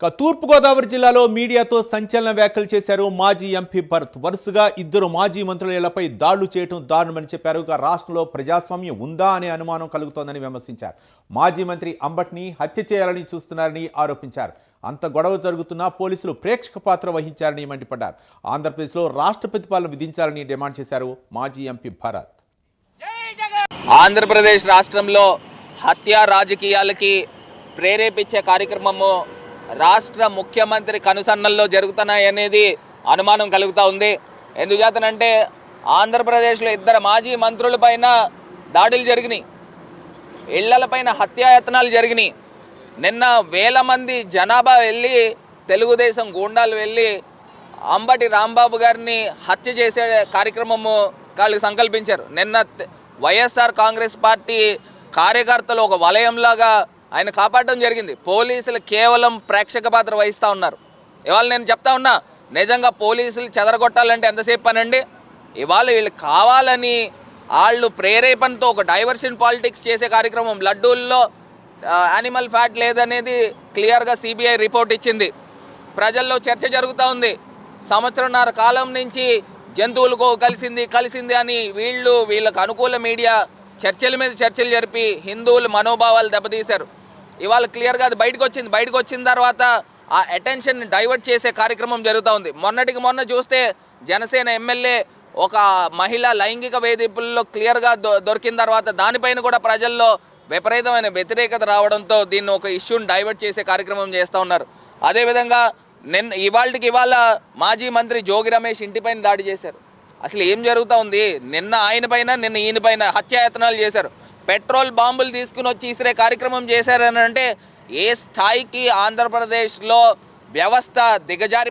తూర్పుగోదావరి జిల్లాలో మీడియాతో సంచలన వ్యాఖ్యలు చేశారు మాజీ ఎంపీ భరత్. వరుసగా ఇద్దరు మాజీ మంత్రులపై దాడులు చేయడం దారుణమని చెప్పారు. రాష్ట్రంలో ప్రజాస్వామ్యం ఉందా అనే అనుమానం కలుగుతోందని విమర్శించారు. మాజీ మంత్రి అంబట్ని హత్య చేయాలని చూస్తున్నారని ఆరోపించారు. అంత గొడవ జరుగుతున్నా పోలీసులు ప్రేక్షక పాత్ర వహించారని మండిపడ్డారు. ఆంధ్రప్రదేశ్లో రాష్ట్రపతి పాలన విధించాలని డిమాండ్ చేశారు మాజీ ఎంపీ భరత్. ఆంధ్రప్రదేశ్ రాష్ట్రంలో హత్య రాజకీయాలకి ప్రేరేపించే కార్యక్రమము రాష్ట్ర ముఖ్యమంత్రి కనుసన్నల్లో జరుగుతున్నాయనేది అనుమానం కలుగుతూ ఉంది. ఎందుచేతనంటే ఆంధ్రప్రదేశ్లో ఇద్దరు మాజీ మంత్రులపైన దాడులు జరిగినాయి, ఇళ్లపైన హత్యాయత్నాలు జరిగినాయి. నిన్న వేల మంది జనాభా వెళ్ళి తెలుగుదేశం గూండాలు వెళ్ళి అంబటి రాంబాబు గారిని హత్య చేసే కార్యక్రమము వాళ్ళు సంకల్పించారు. నిన్న వైఎస్ఆర్ కాంగ్రెస్ పార్టీ కార్యకర్తలు ఒక వలయంలాగా ఆయన కాపాడడం జరిగింది. పోలీసులు కేవలం ప్రేక్షక పాత్ర వహిస్తూ ఉన్నారు. ఇవాళ నేను చెప్తా ఉన్నా, నిజంగా పోలీసులు చెదరగొట్టాలంటే ఎంతసేపు పనండి. ఇవాళ వీళ్ళు కావాలని వాళ్ళు ప్రేరేపణతో ఒక డైవర్షన్ పాలిటిక్స్ చేసే కార్యక్రమం. లడ్డూల్లో యానిమల్ ఫ్యాట్ లేదనేది క్లియర్గా సిబిఐ రిపోర్ట్ ఇచ్చింది. ప్రజల్లో చర్చ జరుగుతూ ఉంది. సంవత్సరంన్నర కాలం నుంచి జంతువులకు కలిసింది అని వీళ్ళకు అనుకూల మీడియా చర్చల మీద చర్చలు జరిపి హిందువుల మనోభావాలు దెబ్బతీశారు. ఇవాళ క్లియర్గా అది బయటకు వచ్చిన తర్వాత ఆ అటెన్షన్ డైవర్ట్ చేసే కార్యక్రమం జరుగుతూ ఉంది. మొన్న చూస్తే జనసేన ఎమ్మెల్యే ఒక మహిళ లైంగిక వేధింపుల్లో క్లియర్గా దొరికిన తర్వాత దానిపైన కూడా ప్రజల్లో విపరీతమైన వ్యతిరేకత రావడంతో దీన్ని ఒక ఇష్యూని డైవర్ట్ చేసే కార్యక్రమం చేస్తూ ఉన్నారు. అదేవిధంగా ఇవాళ మాజీ మంత్రి జోగి రమేష్ ఇంటిపైన దాడి చేశారు. అసలు ఏం జరుగుతూ ఉంది? నిన్న ఈయనపైన హత్యాయత్నాలు చేశారు. పెట్రోల్ బాంబులు తీసుకుని వచ్చి ఇసిరే కార్యక్రమం చేశారని అంటే ఏ స్థాయికి ఆంధ్రప్రదేశ్లో వ్యవస్థ దిగజారిపోయింది.